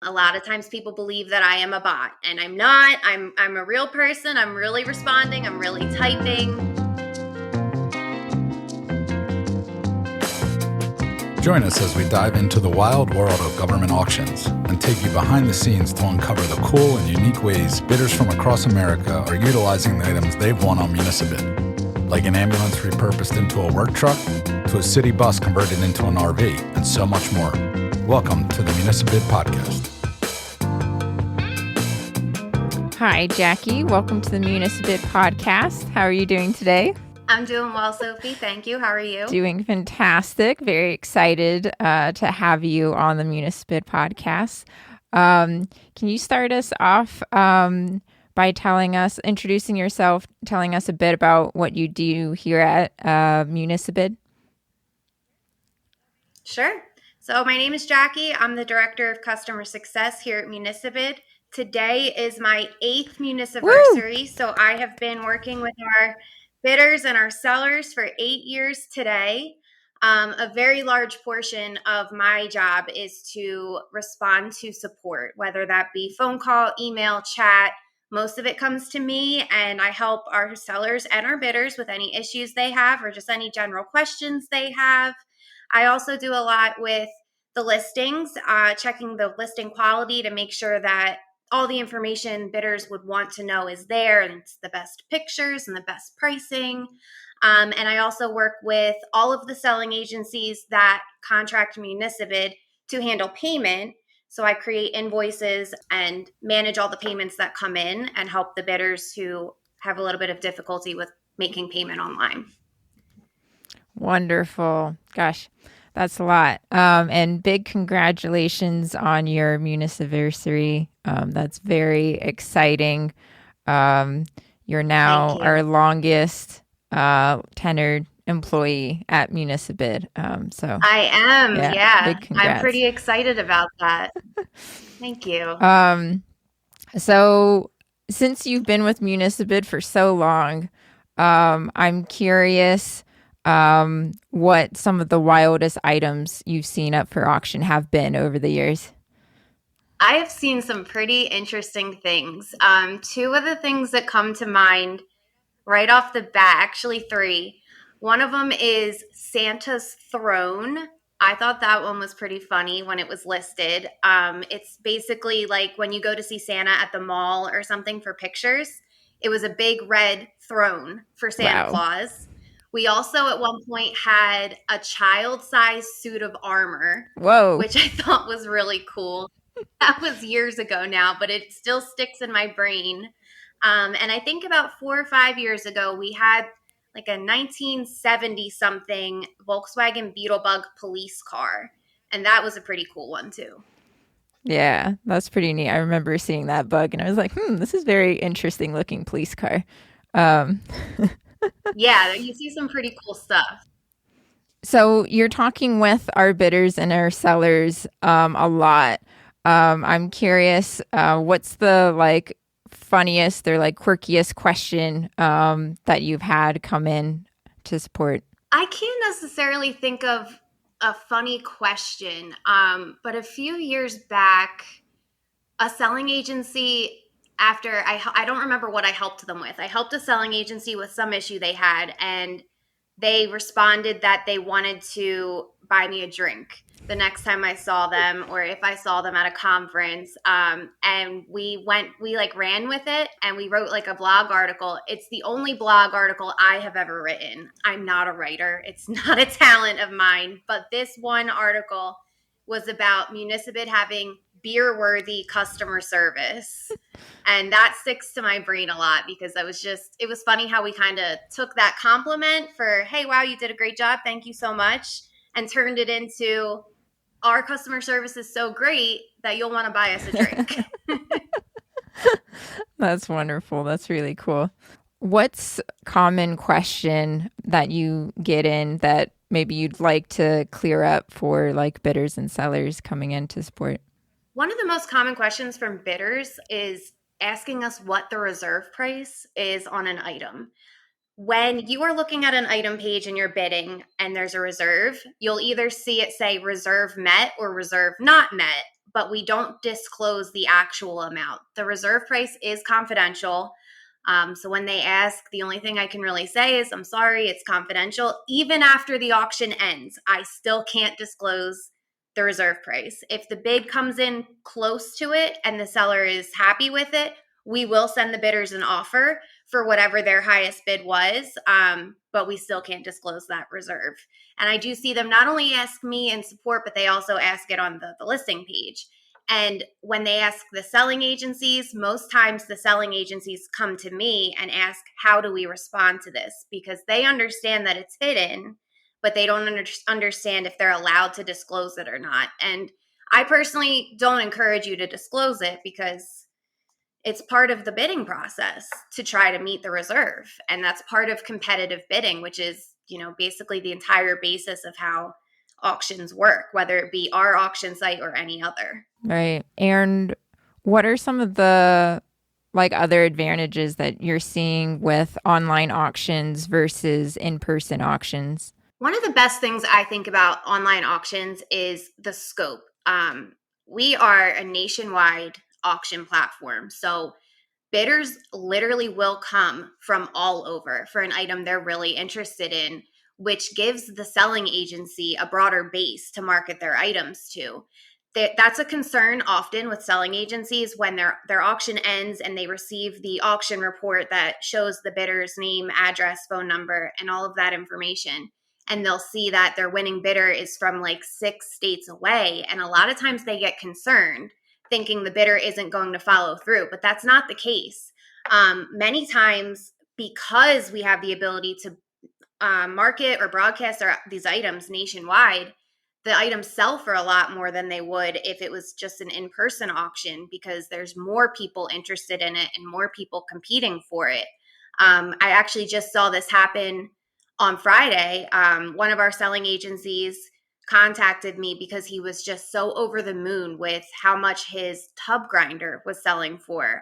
A lot of times people believe that I am a bot, and I'm not. I'm a real person. I'm really responding. I'm really typing. Join us as we dive into the wild world of government auctions and take you behind the scenes to uncover the cool and unique ways bidders from across America are utilizing the items they've won on Municibid, like an ambulance repurposed into a work truck to a city bus converted into an RV, and so much more. Welcome to the Municibid podcast. Hi, Jackie. Welcome to the Municibid podcast. How are you doing today? I'm doing well, Sophie. Thank you. How are you? Doing fantastic. Very excited to have you on the Municibid podcast. Can you start us off by introducing yourself, telling us a bit about what you do here at Municibid? Sure. So my name is Jackie. I'm the Director of Customer Success here at Municibid. Today is my 8th Municiversary. So I have been working with our bidders and our sellers for 8 years today. A very large portion of my job is to respond to support, whether that be phone call, email, chat. Most of it comes to me, and I help our sellers and our bidders with any issues they have or just any general questions they have. I also do a lot with the listings, checking the listing quality to make sure that all the information bidders would want to know is there, and it's the best pictures and the best pricing. And I also work with all of the selling agencies that contract Municibid to handle payment. So I create invoices and manage all the payments that come in and help the bidders who have a little bit of difficulty with making payment online. Wonderful. Gosh, that's a lot. And big congratulations on your Municiversary. That's very exciting. You're now our longest tenured employee at Municibid. So I am. Yeah. Big congrats. I'm pretty excited about that. Thank you. So since you've been with Municibid for so long, I'm curious what some of the wildest items you've seen up for auction have been over the years. I have seen some pretty interesting things. Two of the things that come to mind right off the bat, actually 3. One of them is Santa's throne. I thought that one was pretty funny when it was listed. It's basically like when you go to see Santa at the mall or something for pictures. It was a big red throne for Santa Claus. We also at one point had a child-sized suit of armor, which I thought was really cool. That was years ago now, but it still sticks in my brain. And I think about 4 or 5 years ago, we had like a 1970-something Volkswagen Beetlebug police car, and that was a pretty cool one too. Yeah, that's pretty neat. I remember seeing that bug, and I was like, this is very interesting looking police car. Yeah, you see some pretty cool stuff. So you're talking with our bidders and our sellers a lot. I'm curious, what's the funniest or quirkiest question that you've had come in to support? I can't necessarily think of a funny question, but a few years back, a selling agency, after I don't remember what I helped them with. I helped a selling agency with some issue they had, and they responded that they wanted to buy me a drink the next time I saw them, or if I saw them at a conference. And we ran with it, and we wrote a blog article. It's the only blog article I have ever written. I'm not a writer. It's not a talent of mine, but this one article was about Municibid having beer-worthy customer service. And that sticks to my brain a lot because it was funny how we kind of took that compliment for, hey, wow, you did a great job. Thank you so much. And turned it into, our customer service is so great that you'll want to buy us a drink. That's wonderful. That's really cool. What's a common question that you get in that maybe you'd like to clear up for bidders and sellers coming in to support? One of the most common questions from bidders is asking us what the reserve price is on an item. When you are looking at an item page and you're bidding and there's a reserve, you'll either see it say reserve met or reserve not met. but we don't disclose the actual amount. The reserve price is confidential. So when they ask, the only thing I can really say is, I'm sorry, it's confidential. Even after the auction ends, I still can't disclose the reserve price. If the bid comes in close to it and the seller is happy with it, we will send the bidders an offer for whatever their highest bid was, but we still can't disclose that reserve. And I do see them not only ask me in support, but they also ask it on the listing page. And when they ask the selling agencies, most times the selling agencies come to me and ask, how do we respond to this? Because they understand that it's hidden, but they don't understand if they're allowed to disclose it or not. And I personally don't encourage you to disclose it because it's part of the bidding process to try to meet the reserve. And that's part of competitive bidding, which is, basically the entire basis of how auctions work, whether it be our auction site or any other. Right. And what are some of the other advantages that you're seeing with online auctions versus in-person auctions? One of the best things I think about online auctions is the scope. We are a nationwide auction platform. So bidders literally will come from all over for an item they're really interested in, which gives the selling agency a broader base to market their items to. That's a concern often with selling agencies when their auction ends and they receive the auction report that shows the bidder's name, address, phone number, and all of that information. And they'll see that their winning bidder is from 6 states away. And a lot of times they get concerned thinking the bidder isn't going to follow through, but that's not the case. Many times, because we have the ability to market or broadcast these items nationwide, the items sell for a lot more than they would if it was just an in-person auction, because there's more people interested in it and more people competing for it. I actually just saw this happen on Friday. One of our selling agencies contacted me because he was just so over the moon with how much his tub grinder was selling for.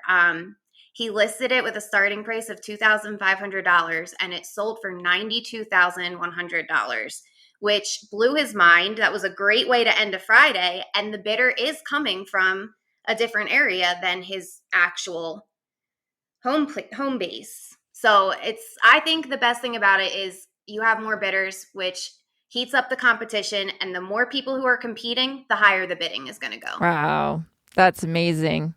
He listed it with a starting price of $2,500 and it sold for $92,100, which blew his mind. That was a great way to end a Friday. And the bidder is coming from a different area than his actual home base. So I think the best thing about it is you have more bidders, which heats up the competition, and the more people who are competing, the higher the bidding is going to go. Wow, that's amazing.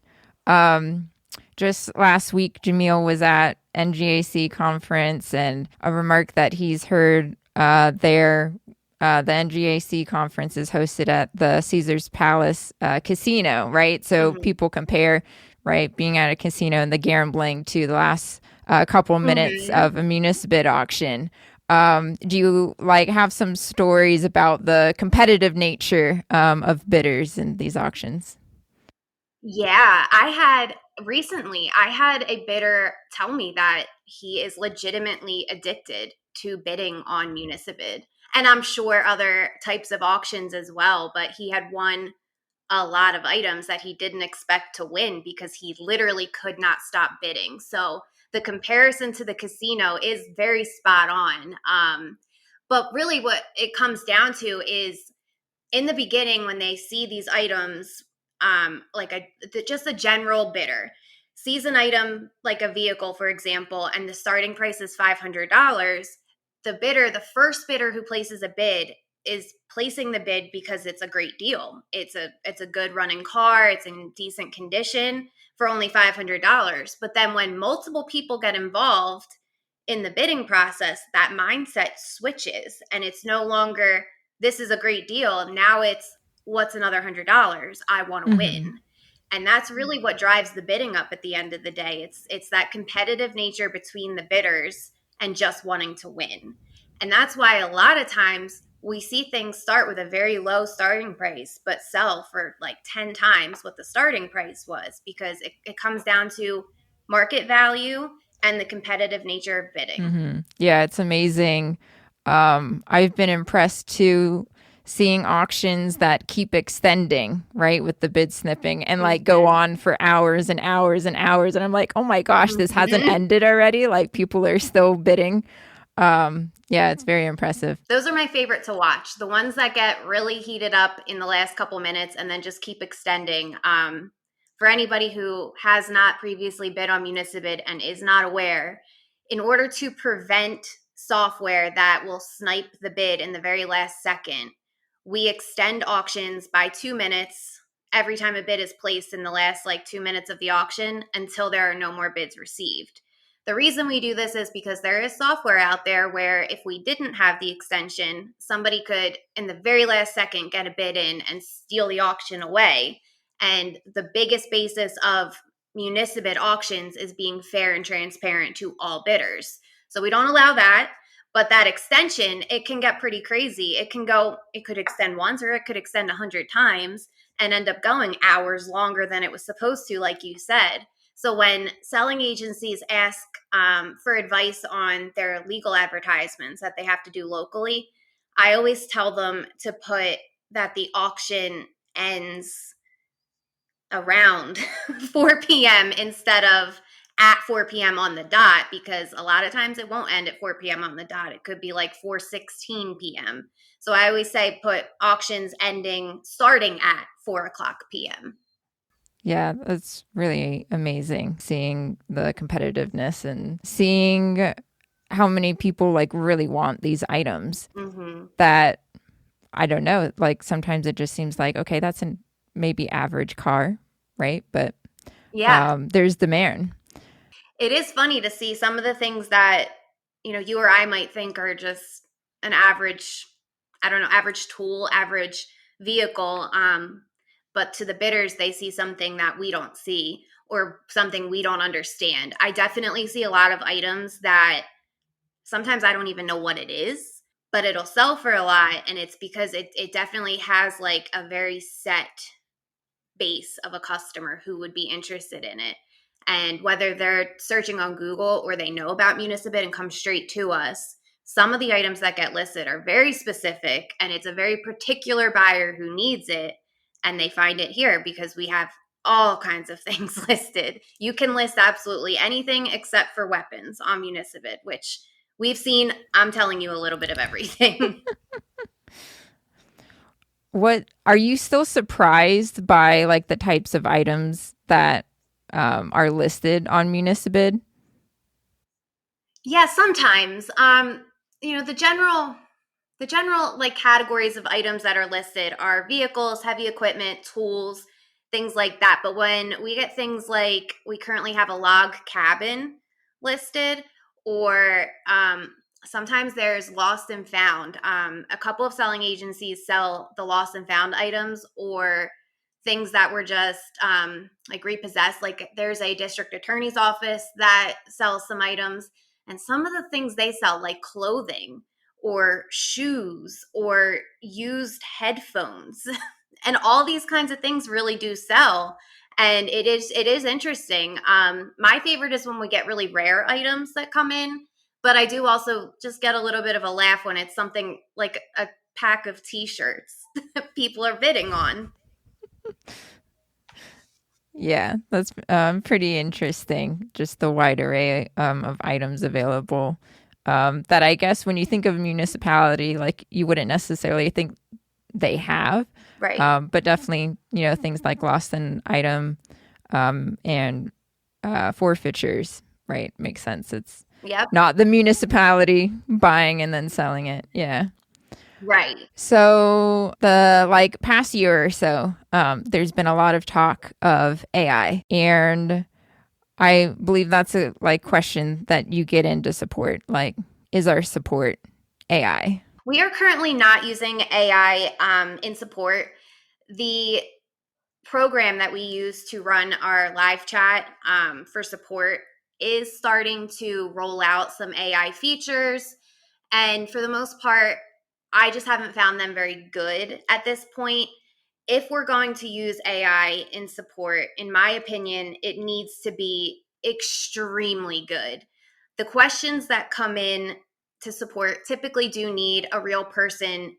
Just last week, Jamil was at NGAC conference, and a remark that he's heard there, the NGAC conference is hosted at the Caesars Palace casino, right? So people compare, right, being at a casino and the gambling to the last couple minutes of a Municibid auction. Do you have some stories about the competitive nature of bidders in these auctions? Yeah, I had a bidder tell me that he is legitimately addicted to bidding on Municibid. And I'm sure other types of auctions as well, but he had won a lot of items that he didn't expect to win because he literally could not stop bidding. So the comparison to the casino is very spot on. But really what it comes down to is in the beginning, when they see these items, just a general bidder sees an item like a vehicle, for example, and the starting price is $500, the first bidder who places a bid is placing the bid because it's a great deal. It's a good running car. It's in decent condition for only $500. But then when multiple people get involved in the bidding process, that mindset switches and it's no longer, this is a great deal. Now it's, what's another $100? I want to win. And that's really what drives the bidding up at the end of the day. It's that competitive nature between the bidders and just wanting to win. And that's why a lot of times we see things start with a very low starting price, but sell for 10 times what the starting price was, because it comes down to market value and the competitive nature of bidding. Yeah, it's amazing. I've been impressed too, seeing auctions that keep extending, right, with the bid snipping and go on for hours and hours and hours. And I'm like, oh my gosh, this hasn't ended already. People are still bidding. Yeah, it's very impressive. Those are my favorite to watch. The ones that get really heated up in the last couple minutes and then just keep extending. For anybody who has not previously bid on Municibid and is not aware, in order to prevent software that will snipe the bid in the very last second, we extend auctions by 2 minutes every time a bid is placed in the last 2 minutes of the auction until there are no more bids received. The reason we do this is because there is software out there where if we didn't have the extension, somebody could, in the very last second, get a bid in and steal the auction away. And the biggest basis of Municibid auctions is being fair and transparent to all bidders. So we don't allow that. But that extension, it can get pretty crazy. It could extend once or it could extend 100 times and end up going hours longer than it was supposed to, like you said. So when selling agencies ask for advice on their legal advertisements that they have to do locally, I always tell them to put that the auction ends around 4 p.m. instead of at 4 p.m. on the dot, because a lot of times it won't end at 4 p.m. on the dot. It could be 4:16 p.m. So I always say put auctions starting at 4 o'clock p.m. Yeah, that's really amazing seeing the competitiveness and seeing how many people really want these items that, I don't know, sometimes it just seems okay, that's an maybe average car, right? But yeah, there's demand. It is funny to see some of the things that, you or I might think are just an average, average tool, average vehicle. But to the bidders, they see something that we don't see or something we don't understand. I definitely see a lot of items that sometimes I don't even know what it is, but it'll sell for a lot. And it's because it definitely has a very set base of a customer who would be interested in it. And whether they're searching on Google or they know about Municibid and come straight to us, some of the items that get listed are very specific and it's a very particular buyer who needs it. And they find it here because we have all kinds of things listed. You can list absolutely anything except for weapons on Municibid, which we've seen. I'm telling you a little bit of everything. What are you still surprised by the types of items that are listed on Municibid? Yeah, sometimes. The general categories of items that are listed are vehicles, heavy equipment, tools, things like that. But when we get things we currently have a log cabin listed, or sometimes there's lost and found. A couple of selling agencies sell the lost and found items or things that were just repossessed. There's a district attorney's office that sells some items, and some of the things they sell, like clothing or shoes or used headphones and all these kinds of things really do sell. And it is interesting. My favorite is when we get really rare items that come in, but I do also just get a little bit of a laugh when it's something like a pack of t-shirts people are bidding on. Yeah, that's pretty interesting. Just the wide array of items available. That I guess when you think of a municipality, you wouldn't necessarily think they have. Right. But definitely, things like lost an item and forfeitures, right? Makes sense. It's not the municipality buying and then selling it. Yeah. Right. So the past year or so, there's been a lot of talk of AI, and I believe that's a question that you get into support. Is our support AI? We are currently not using AI in support. The program that we use to run our live chat for support is starting to roll out some AI features. And for the most part, I just haven't found them very good at this point. If we're going to use AI in support, in my opinion, it needs to be extremely good. The questions that come in to support typically do need a real person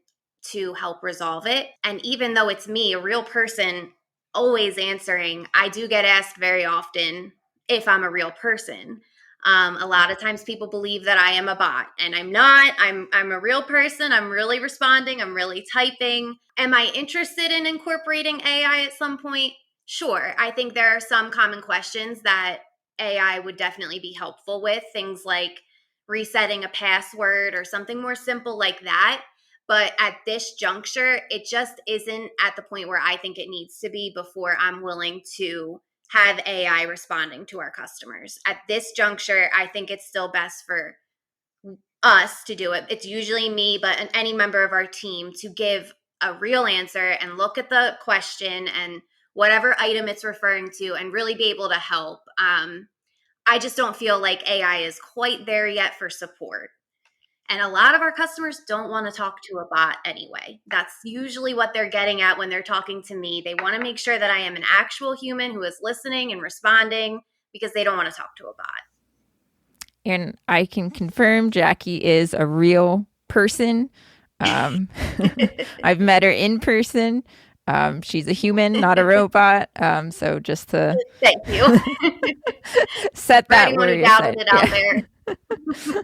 to help resolve it. And even though it's me, a real person always answering, I do get asked very often if I'm a real person. A lot of times people believe that I am a bot, and I'm not. I'm a real person. I'm really responding. I'm really typing. Am I interested in incorporating AI at some point? Sure. I think there are some common questions that AI would definitely be helpful with, things like resetting a password or something more simple like that. But at this juncture, it just isn't at the point where I think it needs to be before I'm willing to have AI responding to our customers. At this juncture, I think it's still best for us to do it. It's usually me, but any member of our team to give a real answer and look at the question and whatever item it's referring to and really be able to help. I just don't feel like AI is quite there yet for support. And a lot of our customers don't want to talk to a bot anyway. That's usually what they're getting at when they're talking to me. They want to make sure that I am an actual human who is listening and responding because they don't want to talk to a bot. And I can confirm Jackie is a real person. I've met her in person. She's a human, not a robot. So just to thank you. set that anyone word who doubted it out there.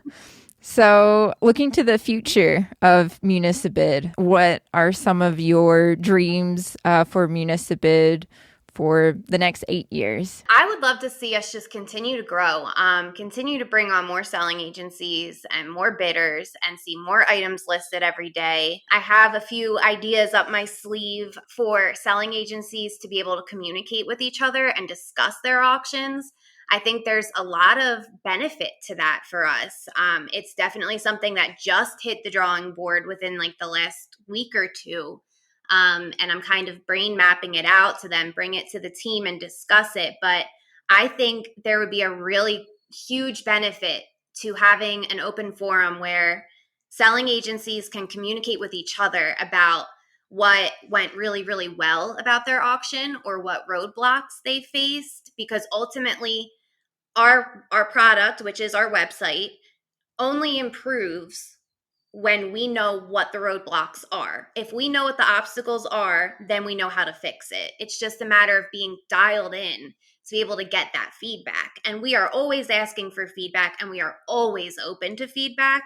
So, looking to the future of Municibid, what are some of your dreams for Municibid for the next 8 years? I would love to see us just continue to grow, continue to bring on more selling agencies and more bidders and see more items listed every day. I have a few ideas up my sleeve for selling agencies to be able to communicate with each other and discuss their auctions. I think there's a lot of benefit to that for us. It's definitely something that just hit the drawing board within like the last week or two. And I'm kind of brain mapping it out to then bring it to the team and discuss it. But I think there would be a really huge benefit to having an open forum where selling agencies can communicate with each other about what went really, really well about their auction or what roadblocks they faced, because ultimately our product, which is our website, only improves when we know what the roadblocks are. If we know what the obstacles are, then we know how to fix it. It's just a matter of being dialed in to be able to get that feedback. And we are always asking for feedback and we are always open to feedback.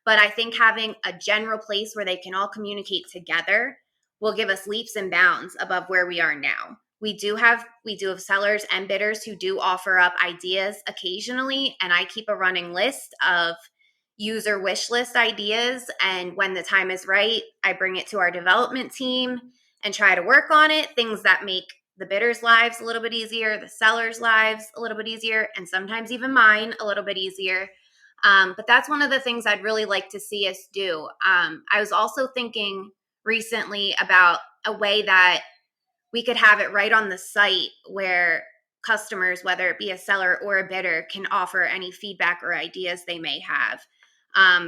But I think having a general place where they can all communicate together will give us leaps and bounds above where we are now. We do have sellers and bidders who do offer up ideas occasionally, and I keep a running list of user wish list ideas, and when the time is right, I bring it to our development team and try to work on it, things that make the bidders' lives a little bit easier, the sellers' lives a little bit easier, and sometimes even mine a little bit easier. But that's one of the things I'd really like to see us do. I was also thinking recently about a way that we could have it right on the site where customers, whether it be a seller or a bidder, can offer any feedback or ideas they may have.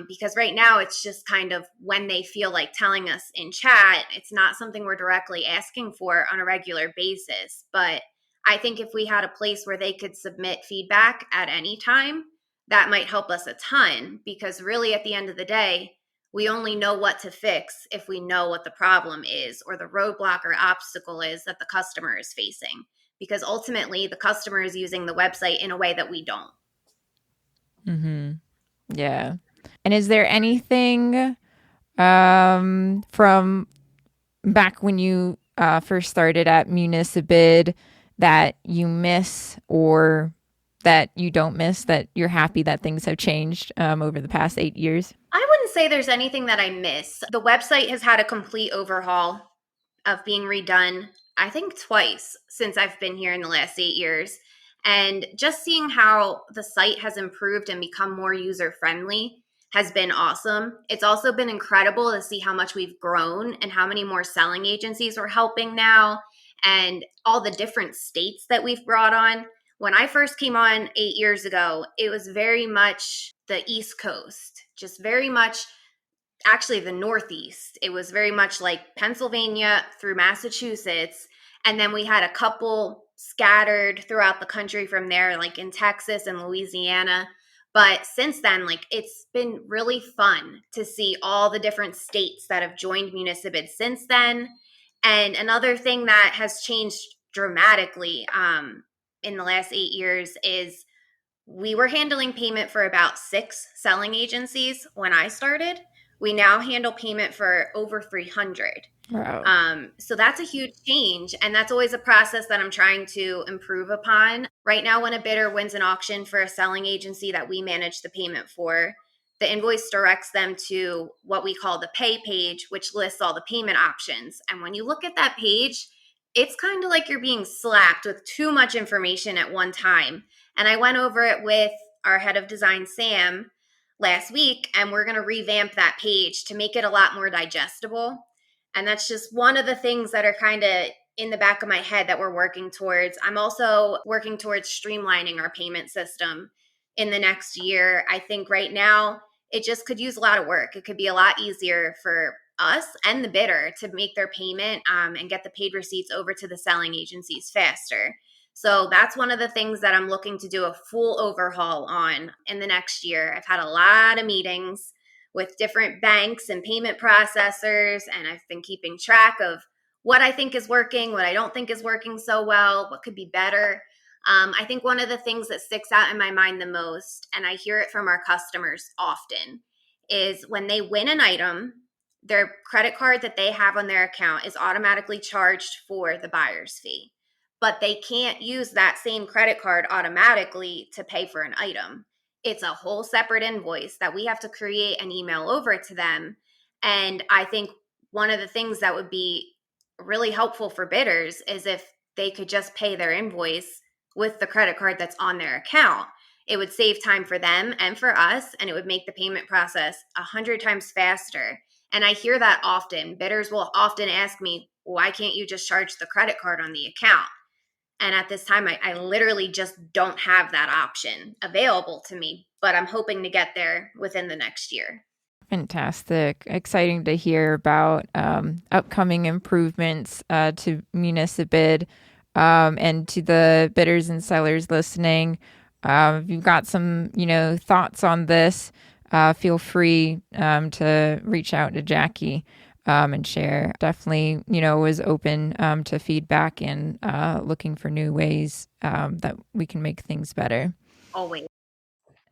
Because right now it's just kind of when they feel like telling us in chat. It's not something we're directly asking for on a regular basis. But I think if we had a place where they could submit feedback at any time, that might help us a ton, because really at the end of the day, we only know what to fix if we know what the problem is or the roadblock or obstacle is that the customer is facing, because ultimately the customer is using the website in a way that we don't. Mm-hmm. Yeah. And is there anything from back when you first started at Municibid that you miss or that you don't miss, that you're happy that things have changed over the past 8 years? I wouldn't say there's anything that I miss. The website has had a complete overhaul of being redone, I think twice since I've been here in the last 8 years. And just seeing how the site has improved and become more user-friendly has been awesome. It's also been incredible to see how much we've grown and how many more selling agencies we're helping now and all the different states that we've brought on. When I first came on 8 years ago, it was very much the East Coast, just very much actually the Northeast. It was very much like Pennsylvania through Massachusetts. And then we had a couple scattered throughout the country from there, like in Texas and Louisiana. But since then, like, it's been really fun to see all the different states that have joined Municibid since then. And another thing that has changed dramatically in the last 8 years is we were handling payment for about 6 selling agencies when I started. We now handle payment for over 300. Wow. So that's a huge change. And that's always a process that I'm trying to improve upon. Right now, when a bidder wins an auction for a selling agency that we manage the payment for, the invoice directs them to what we call the pay page, which lists all the payment options. And when you look at that page, it's kind of like you're being slapped with too much information at one time. And I went over it with our head of design, Sam, last week, and we're going to revamp that page to make it a lot more digestible. And that's just one of the things that are kind of in the back of my head that we're working towards. I'm also working towards streamlining our payment system in the next year. I think right now it just could use a lot of work. It could be a lot easier for us and the bidder to make their payment and get the paid receipts over to the selling agencies faster. So that's one of the things that I'm looking to do a full overhaul on in the next year. I've had a lot of meetings with different banks and payment processors, and I've been keeping track of what I think is working, what I don't think is working so well, what could be better. I think one of the things that sticks out in my mind the most, and I hear it from our customers often, is when they win an item, their credit card that they have on their account is automatically charged for the buyer's fee. But they can't use that same credit card automatically to pay for an item. It's a whole separate invoice that we have to create and email over to them. And I think one of the things that would be really helpful for bidders is if they could just pay their invoice with the credit card that's on their account. It would save time for them and for us, and it would make the payment process 100 times faster. And I hear that often. Bidders will often ask me, why can't you just charge the credit card on the account? And at this time, I literally just don't have that option available to me, but I'm hoping to get there within the next year. Fantastic. Exciting to hear about upcoming improvements to Municibid, and to the bidders and sellers listening. If you've got some, thoughts on this, feel free to reach out to Jackie and share. Definitely, was open to feedback and looking for new ways that we can make things better. Always.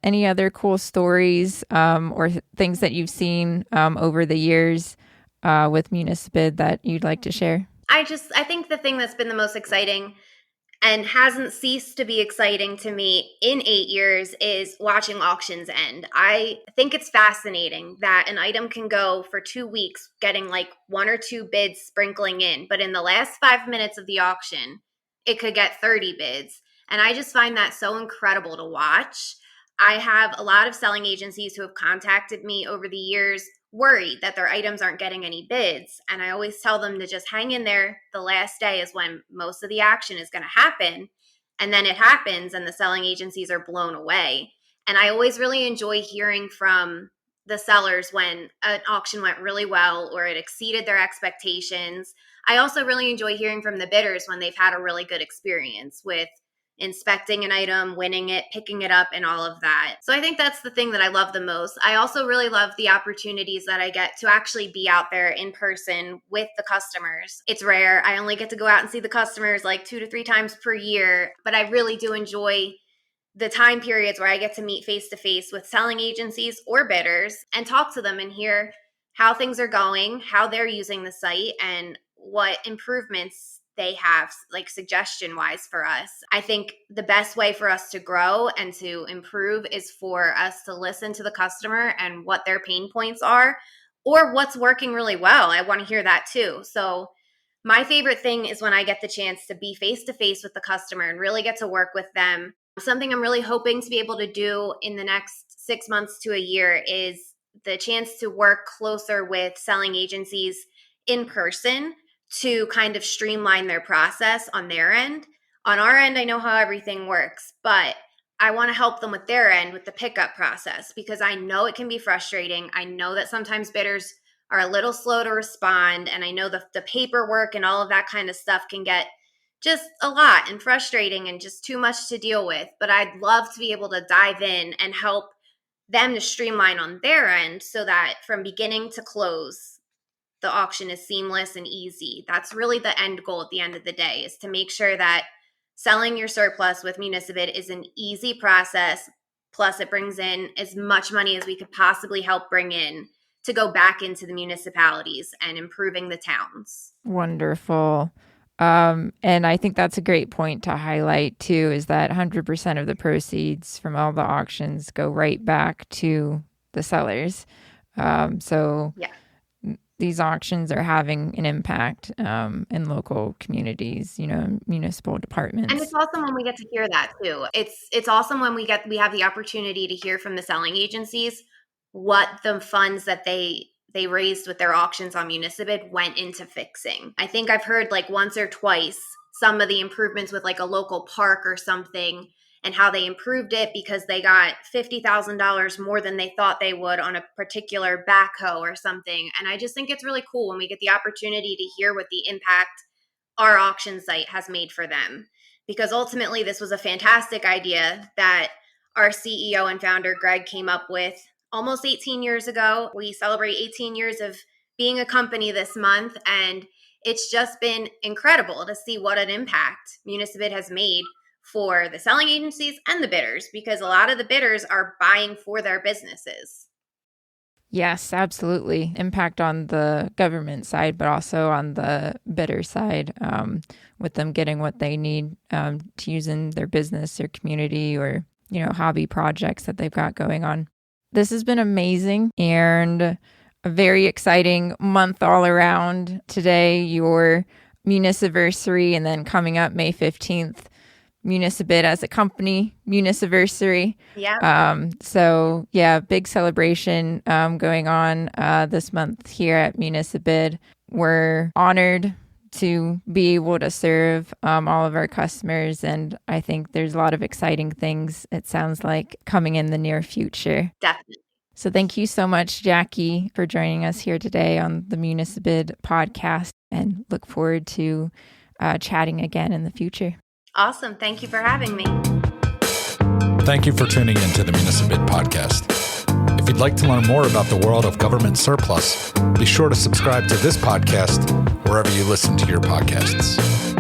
Any other cool stories or things that you've seen over the years with Municibid that you'd like to share? I think the thing that's been the most exciting and hasn't ceased to be exciting to me in 8 years is watching auctions end. I think it's fascinating that an item can go for 2 weeks getting like 1 or 2 bids sprinkling in, but in the last 5 minutes of the auction, it could get 30 bids. And I just find that so incredible to watch. I have a lot of selling agencies who have contacted me over the years worried that their items aren't getting any bids. And I always tell them to just hang in there. The last day is when most of the action is going to happen. And then it happens and the selling agencies are blown away. And I always really enjoy hearing from the sellers when an auction went really well or it exceeded their expectations. I also really enjoy hearing from the bidders when they've had a really good experience with inspecting an item, winning it, picking it up, and all of that. So I think that's the thing that I love the most. I also really love the opportunities that I get to actually be out there in person with the customers. It's rare. I only get to go out and see the customers like 2 to 3 times per year, but I really do enjoy the time periods where I get to meet face to face with selling agencies or bidders and talk to them and hear how things are going, how they're using the site, and what improvements they have, like suggestion wise for us. I think the best way for us to grow and to improve is for us to listen to the customer and what their pain points are or what's working really well. I want to hear that too. So my favorite thing is when I get the chance to be face to face with the customer and really get to work with them. Something I'm really hoping to be able to do in the next 6 months to a year is the chance to work closer with selling agencies in person to kind of streamline their process on their end. On our end, I know how everything works, but I want to help them with their end with the pickup process because I know it can be frustrating. I know that sometimes bidders are a little slow to respond, and I know the paperwork and all of that kind of stuff can get just a lot and frustrating and just too much to deal with. But I'd love to be able to dive in and help them to streamline on their end so that from beginning to close, the auction is seamless and easy. That's really the end goal at the end of the day, is to make sure that selling your surplus with Municibid is an easy process. Plus, it brings in as much money as we could possibly help bring in to go back into the municipalities and improving the towns. Wonderful. And I think that's a great point to highlight too, is that 100% of the proceeds from all the auctions go right back to the sellers. So these auctions are having an impact in local communities, municipal departments. And it's awesome when we get to hear that too. It's awesome when we have the opportunity to hear from the selling agencies what the funds that they raised with their auctions on Municibid went into fixing. I think I've heard like once or twice some of the improvements with like a local park or something, and how they improved it because they got $50,000 more than they thought they would on a particular backhoe or something. And I just think it's really cool when we get the opportunity to hear what the impact our auction site has made for them. Because ultimately, this was a fantastic idea that our CEO and founder, Greg, came up with almost 18 years ago. We celebrate 18 years of being a company this month, and it's just been incredible to see what an impact Municibid has made for the selling agencies and the bidders, because a lot of the bidders are buying for their businesses. Yes, absolutely. Impact on the government side, but also on the bidder side, with them getting what they need to use in their business or community or, hobby projects that they've got going on. This has been amazing and a very exciting month all around. Today, your Municiversary, and then coming up May 15th, Municibid as a company, Municiversary. Yeah. So big celebration going on this month here at Municibid. We're honored to be able to serve all of our customers, and I think there's a lot of exciting things, it sounds like, coming in the near future. Definitely. So thank you so much, Jackie, for joining us here today on the Municibid podcast, and look forward to chatting again in the future. Awesome. Thank you for having me. Thank you for tuning in to the Municibid podcast. If you'd like to learn more about the world of government surplus, be sure to subscribe to this podcast wherever you listen to your podcasts.